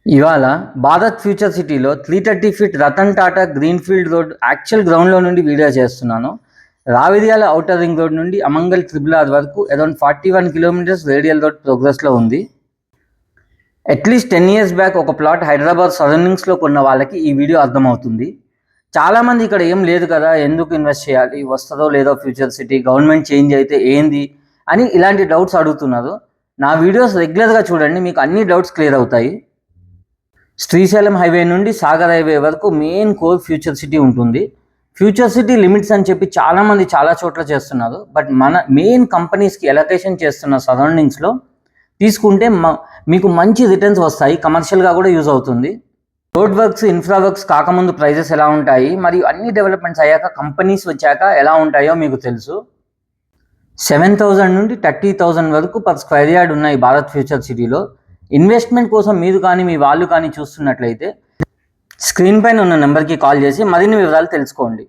ఇవాళ భారత్ ఫ్యూచర్ సిటీలో 330 feet Ratan Tata greenfield road actual గ్రౌండ్లో నుండి వీడియో చేస్తున్నాను. రావిర్యాల ఔటర్ రింగ్ రోడ్ నుండి అమంగల్ RRR వరకు అరౌండ్ 41 కిలోమీటర్స్ రేడియల్ రోడ్ ప్రోగ్రెస్లో ఉంది. అట్లీస్ట్ 10 years బ్యాక్ ఒక ప్లాట్ హైదరాబాద్ సరౌండింగ్స్లో కొన్న వాళ్ళకి ఈ వీడియో అర్థమవుతుంది. చాలామంది ఇక్కడ ఏం లేదు కదా, ఎందుకు ఇన్వెస్ట్ చేయాలి, వస్తుందో లేదో ఫ్యూచర్ సిటీ, గవర్నమెంట్ చేంజ్ అయితే ఏంది అని ఇలాంటి డౌట్స్ అడుగుతున్నారు. నా వీడియోస్ రెగ్యులర్గా చూడండి, మీకు అన్ని డౌట్స్ క్లియర్ అవుతాయి. శ్రీశైలం హైవే నుండి సాగర్ హైవే వరకు మెయిన్ కోర్ ఫ్యూచర్ సిటీ ఉంటుంది. ఫ్యూచర్ సిటీ లిమిట్స్ అని చెప్పి చాలామంది చాలా చోట్ల చేస్తున్నారు. బట్ మన మెయిన్ కంపెనీస్కి ఎలొకేషన్ చేస్తున్న సరౌండింగ్స్లో తీసుకుంటే మీకు మంచి రిటర్న్స్ వస్తాయి, కమర్షియల్గా కూడా యూజ్ అవుతుంది. రోడ్ వర్క్స్, ఇన్ఫ్రా వర్క్స్ కాకముందు ప్రైజెస్ ఎలా ఉంటాయి, మరియు అన్ని డెవలప్మెంట్స్ అయ్యాక కంపెనీస్ వచ్చాక ఎలా ఉంటాయో మీకు తెలుసు. 7,000 నుండి 30,000 వరకు పర్ స్క్వేర్ యార్డ్ ఉన్నాయి భారత్ ఫ్యూచర్ సిటీలో. ఇన్వెస్ట్మెంట్ కోసం మీరు కానీ మీ వాళ్ళు కానీ చూస్తున్నట్లయితే స్క్రీన్ పైన ఉన్న నెంబర్కి కాల్ చేసి మరిన్ని వివరాలు తెలుసుకోండి.